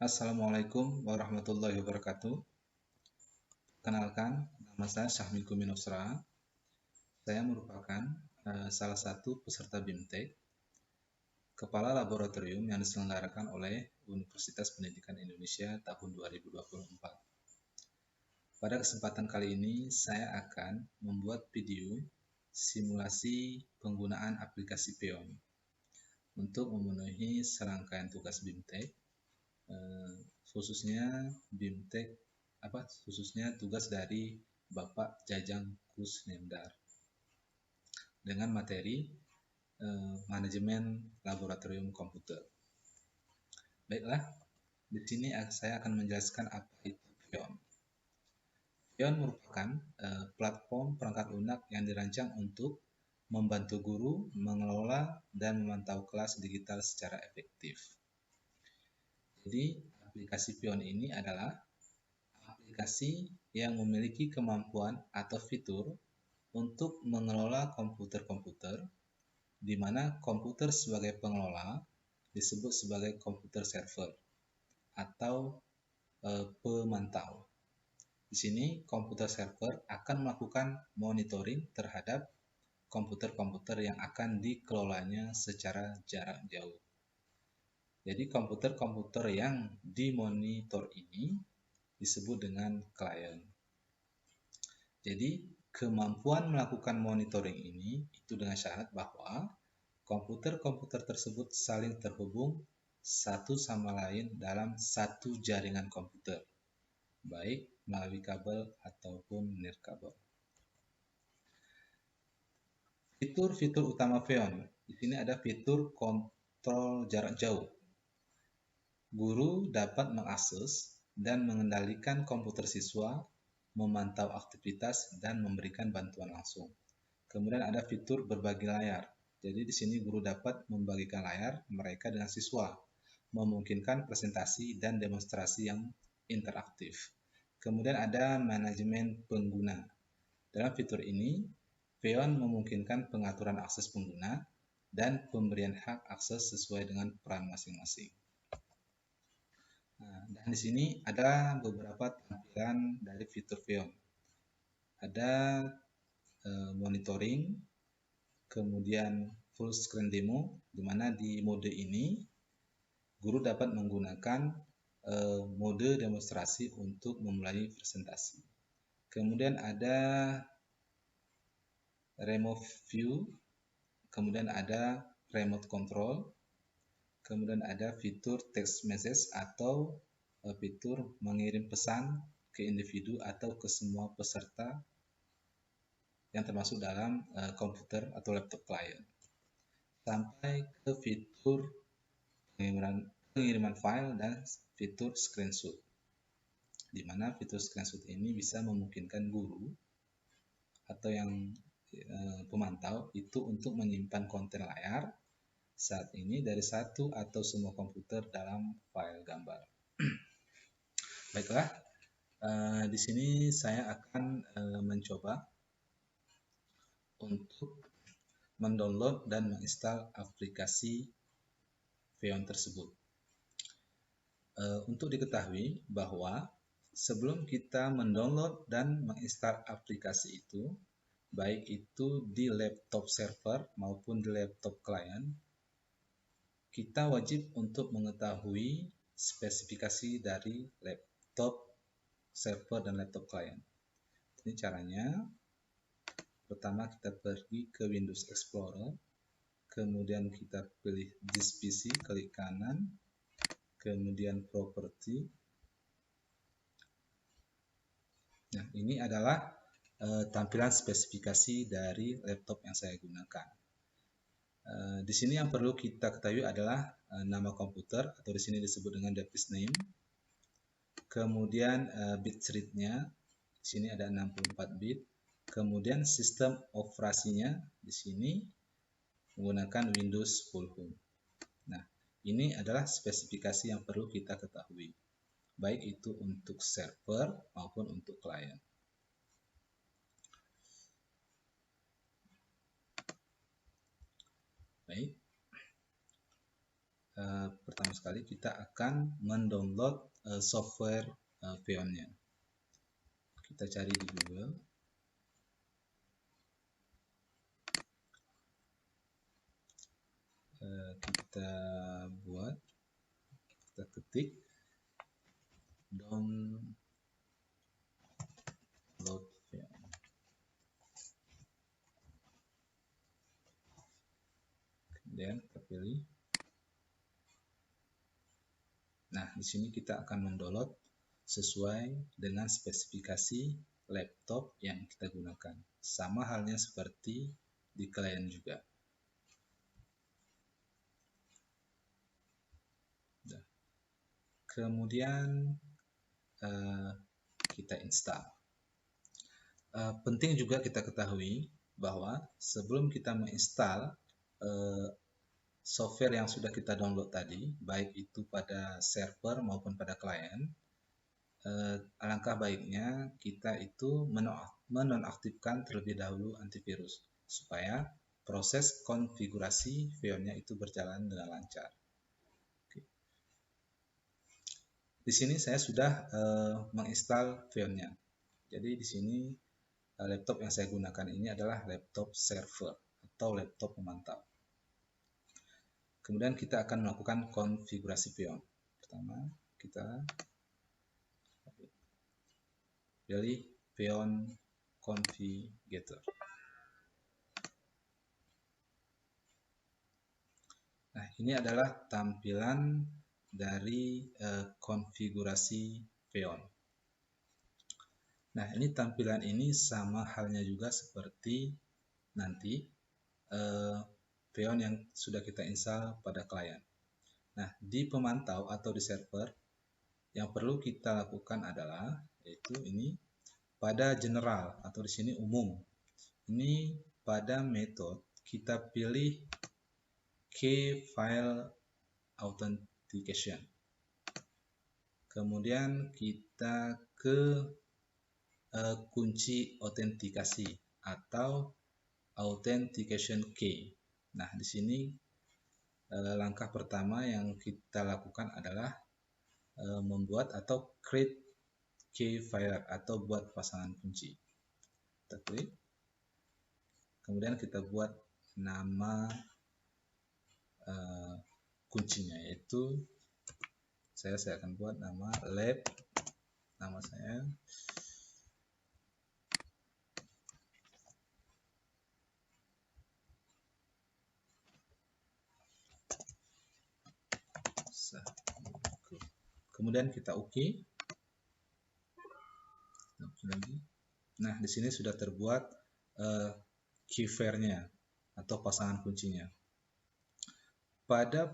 Assalamualaikum warahmatullahi wabarakatuh. Kenalkan, nama saya Syahmi Kuminusra. Saya merupakan salah satu peserta BIMTEK, Kepala Laboratorium yang diselenggarakan oleh Universitas Pendidikan Indonesia tahun 2024. Pada kesempatan kali ini, saya akan membuat video simulasi penggunaan aplikasi Peon untuk memenuhi serangkaian tugas BIMTEK, khususnya tugas dari Bapak Jajang Kusnendar dengan materi manajemen laboratorium komputer. Baiklah, di sini saya akan menjelaskan apa itu Peon. Peon merupakan platform perangkat lunak yang dirancang untuk membantu guru mengelola dan memantau kelas digital secara efektif. Jadi, aplikasi Peon ini adalah aplikasi yang memiliki kemampuan atau fitur untuk mengelola komputer-komputer, di mana komputer sebagai pengelola disebut sebagai komputer server atau pemantau. Di sini komputer server akan melakukan monitoring terhadap komputer-komputer yang akan dikelolanya secara jarak jauh. Jadi komputer-komputer yang dimonitor ini disebut dengan klien. Jadi kemampuan melakukan monitoring ini itu dengan syarat bahwa komputer-komputer tersebut saling terhubung satu sama lain dalam satu jaringan komputer, baik melalui kabel ataupun nirkabel. Fitur-fitur utama Peon. Di sini ada fitur kontrol jarak jauh. Guru dapat mengakses dan mengendalikan komputer siswa, memantau aktivitas, dan memberikan bantuan langsung. Kemudian ada fitur berbagi layar. Jadi di sini guru dapat membagikan layar mereka dengan siswa, memungkinkan presentasi dan demonstrasi yang interaktif. Kemudian ada manajemen pengguna. Dalam fitur ini, Peon memungkinkan pengaturan akses pengguna dan pemberian hak akses sesuai dengan peran masing-masing. Dan di sini ada beberapa tampilan dari fitur Peon. Ada monitoring, kemudian full screen demo, di mana di mode ini guru dapat menggunakan mode demonstrasi untuk memulai presentasi. Kemudian ada remote view, kemudian ada remote control, kemudian ada fitur text message atau fitur mengirim pesan ke individu atau ke semua peserta yang termasuk dalam komputer atau laptop klien, sampai ke fitur pengiriman file dan fitur screenshot, di mana fitur screenshot ini bisa memungkinkan guru atau yang pemantau itu untuk menyimpan konten layar saat ini dari satu atau semua komputer dalam file gambar. Baiklah, di sini saya akan mencoba untuk mendownload dan menginstal aplikasi Peon tersebut. Untuk diketahui bahwa sebelum kita mendownload dan menginstal aplikasi itu, baik itu di laptop server maupun di laptop klien, kita wajib untuk mengetahui spesifikasi dari laptop server dan laptop klien. Ini caranya. Pertama kita pergi ke Windows Explorer, kemudian kita pilih This PC, klik kanan, kemudian Property. Nah, ini adalah tampilan spesifikasi dari laptop yang saya gunakan. Di sini yang perlu kita ketahui adalah nama komputer atau di sini disebut dengan device name. Kemudian bit rate-nya di sini ada 64 bit. Kemudian sistem operasinya di sini menggunakan Windows Full Home. Nah, ini adalah spesifikasi yang perlu kita ketahui, baik itu untuk server maupun untuk klien. Baik, pertama sekali kita akan mendownload software Pheon-nya. Kita cari di Google. Kita ketik download Pheon. Kemudian kita pilih. Nah, di sini kita akan mendownload sesuai dengan spesifikasi laptop yang kita gunakan. Sama halnya seperti di klien juga. Kemudian kita install. Penting juga kita ketahui bahwa sebelum kita menginstal software yang sudah kita download tadi, baik itu pada server maupun pada klien, alangkah baiknya kita itu menonaktifkan terlebih dahulu antivirus supaya proses konfigurasi Pheon-nya itu berjalan dengan lancar. Oke. Di sini saya sudah menginstal Pheon-nya. Jadi di sini laptop yang saya gunakan ini adalah laptop server atau laptop pemantau. Kemudian kita akan melakukan konfigurasi Pheon. Pertama, kita pilih Pheon Configurator. Nah, ini adalah tampilan dari konfigurasi Pheon. Nah, ini tampilan ini sama halnya juga seperti nanti Pheon yang sudah kita install pada klien. Nah, di pemantau atau di server, yang perlu kita lakukan adalah yaitu ini pada general atau di sini umum. Ini pada metode kita pilih key file authentication. Kemudian kita ke kunci autentikasi atau authentication key. Nah, di sini langkah pertama yang kita lakukan adalah membuat atau create key file atau buat pasangan kunci. Kita klik. Kemudian kita buat nama kuncinya, yaitu saya akan buat nama lab, nama saya. Kemudian kita OK. Nah, di sini sudah terbuat key pair-nya atau pasangan kuncinya. Pada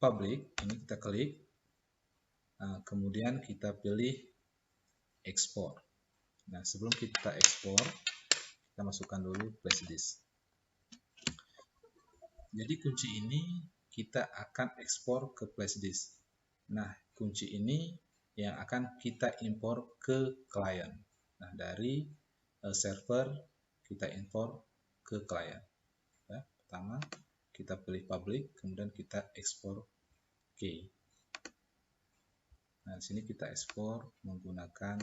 public ini kita klik, kemudian kita pilih export. Nah, sebelum kita ekspor, kita masukkan dulu flash disk. Jadi kunci ini kita akan ekspor ke flash disk. Nah, kunci ini yang akan kita impor ke klien. Nah, dari server kita impor ke klien. Ya, pertama kita pilih public, kemudian kita ekspor key. Nah, di sini kita ekspor menggunakan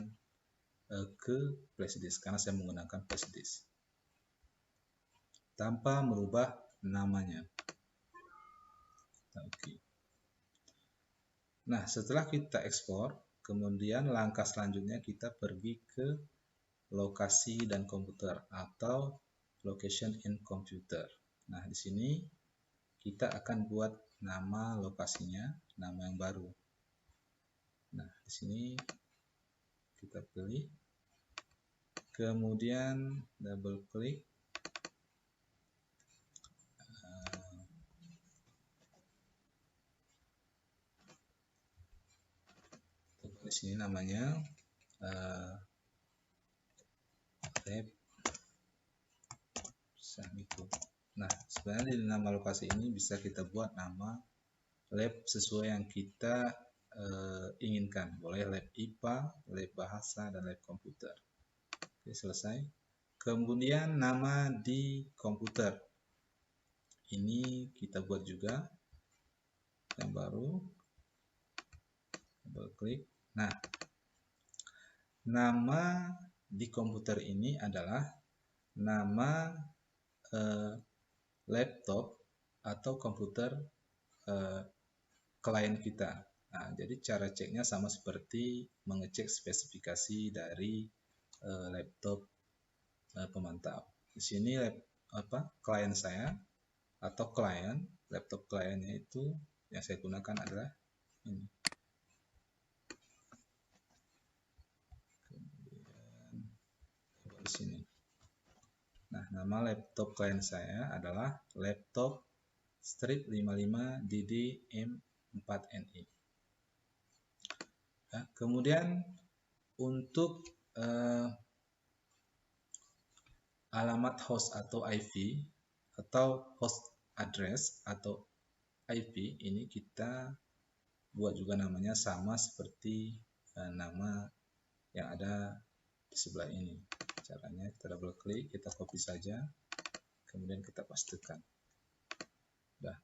ke flash disk karena saya menggunakan flash disk tanpa merubah namanya. Oke. Nah, setelah kita ekspor, kemudian langkah selanjutnya kita pergi ke lokasi dan komputer atau location in computer. Nah, di sini kita akan buat nama lokasinya, nama yang baru. Nah, di sini kita pilih, kemudian double klik. Di sini namanya lab. Nah, sebenarnya di nama lokasi ini bisa kita buat nama lab sesuai yang kita inginkan. Boleh lab IPA, lab bahasa, dan lab komputer. Oke, selesai. Kemudian nama di komputer. ini kita buat juga yang baru, double klik. Nah, nama di komputer ini adalah nama laptop atau komputer klien kita. Nah, jadi cara ceknya sama seperti mengecek spesifikasi dari laptop pemantau. Di sini klien saya atau laptop kliennya itu yang saya gunakan adalah ini. Kemudian di sini. Nah, nama laptop klien saya adalah laptop strip 55 DD-M4NE. Nah, kemudian untuk alamat host atau IP atau host address atau IP ini kita buat juga namanya sama seperti nama yang ada di sebelah ini. Caranya kita double klik, kita copy saja, kemudian kita pastekan. Nah,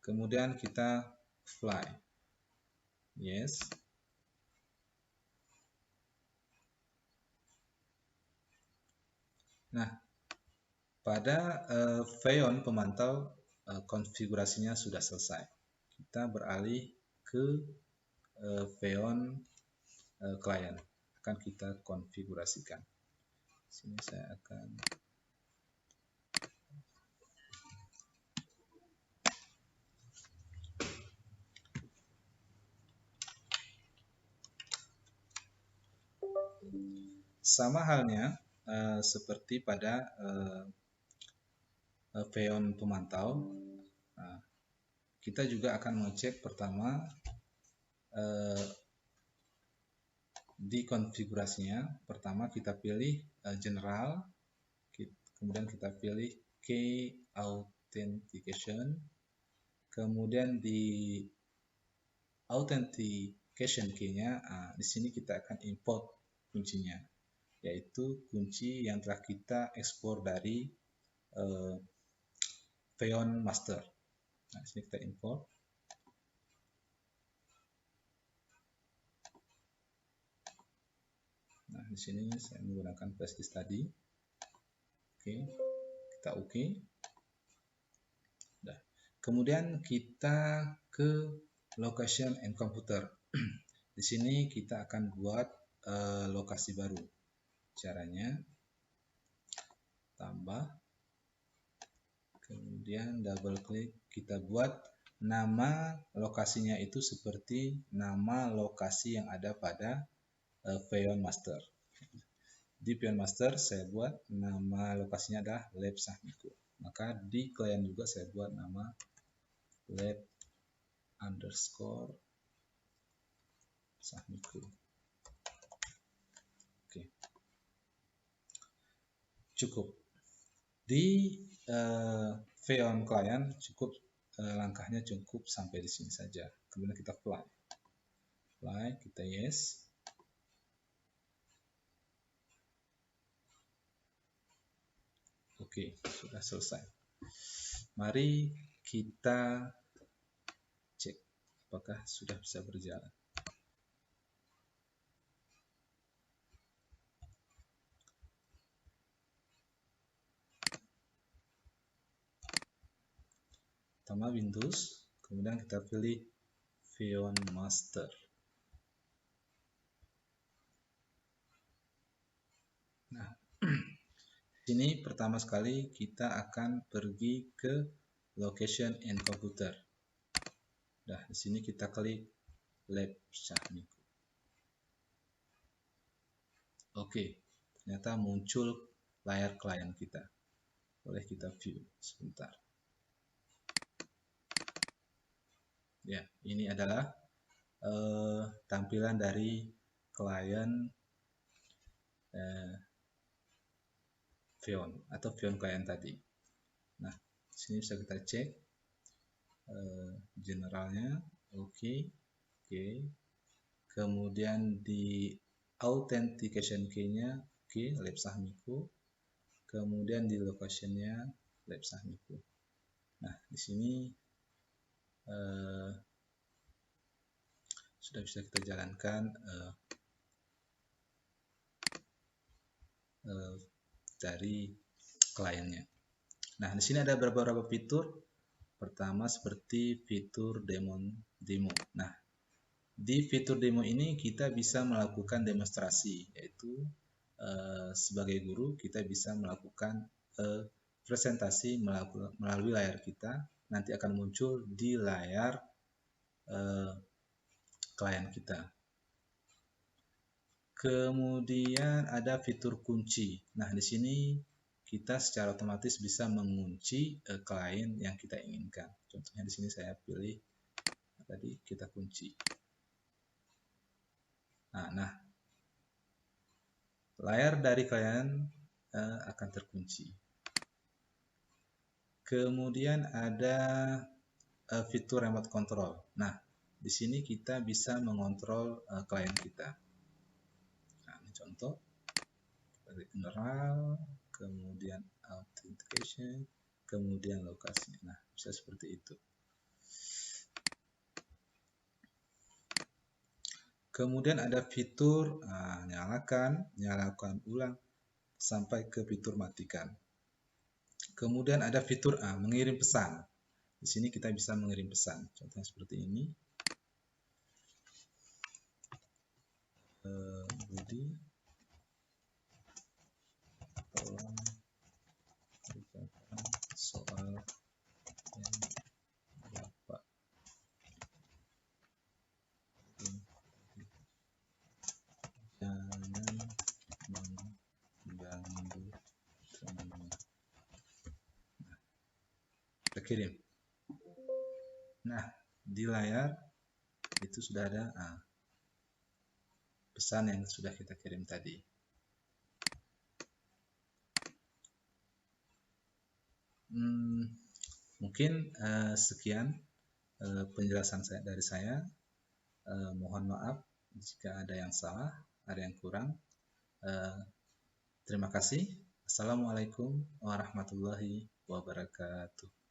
kemudian kita fly, yes. Nah, pada Feon pemantau konfigurasinya sudah selesai. Kita beralih ke Feon klien, akan kita konfigurasikan. Sini saya akan sama halnya seperti pada Feon pemantau. Nah, kita juga akan mengecek pertama di konfigurasinya. Pertama kita pilih general, kemudian kita pilih key authentication, kemudian di authentication key-nya, di sini kita akan import kuncinya, yaitu kunci yang telah kita ekspor dari Feon Master. Nah, di sini kita import. Nah, di sini saya menggunakan flash disk tadi. Oke, kita oke. Nah, kemudian kita ke location and computer. Di sini kita akan buat lokasi baru. Caranya tambah, kemudian double klik, kita buat nama lokasinya itu seperti nama lokasi yang ada pada Feon Master. Di Feon Master saya buat nama lokasinya adalah Lab Sahmiku. Maka di klien juga saya buat nama lab underscore Sahmiku. Oke, cukup. Di Feon klien cukup, langkahnya cukup sampai di sini saja. Kemudian kita fly, kita yes. Oke, sudah selesai. Mari kita cek apakah sudah bisa berjalan. Pertama Windows, kemudian kita pilih Feon Master. Nah, sini pertama sekali kita akan pergi ke location and computer. Nah, di sini kita klik Lab Sahmiku. Oke, ternyata muncul layar klien kita. Boleh kita view sebentar. Ya, ini adalah tampilan dari klien Feon atau Feon klien tadi. Nah, sini bisa kita cek generalnya, oke. Kemudian di authentication key-nya, Lab Sahmiku. Kemudian di location-nya, lab sahniku. Nah, di sini sudah bisa kita jalankan dari kliennya. Nah, di sini ada beberapa fitur. Pertama seperti fitur demo. Nah, di fitur demo ini kita bisa melakukan demonstrasi, yaitu sebagai guru kita bisa melakukan presentasi melalui layar kita, nanti akan muncul di layar klien kita. Kemudian ada fitur kunci. Nah, di sini kita secara otomatis bisa mengunci klien yang kita inginkan. Contohnya di sini saya pilih tadi kita kunci. Nah, layar dari klien akan terkunci. Kemudian ada fitur remote control. Nah, di sini kita bisa mengontrol klien kita. Nah, ini contoh dari general, kemudian authentication, kemudian lokasi. Nah, bisa seperti itu. Kemudian ada fitur nyalakan ulang sampai ke fitur matikan. Kemudian ada fitur mengirim pesan. Di sini kita bisa mengirim pesan. Contohnya seperti ini. Budi, tolong kerjakan soal yang Bapak jangan mengganggu teman. Kita kirim. Nah, di layar itu sudah ada pesan yang sudah kita kirim tadi. Mungkin sekian penjelasan dari saya. Mohon maaf jika ada yang salah, ada yang kurang. Terima kasih. Assalamualaikum warahmatullahi wabarakatuh.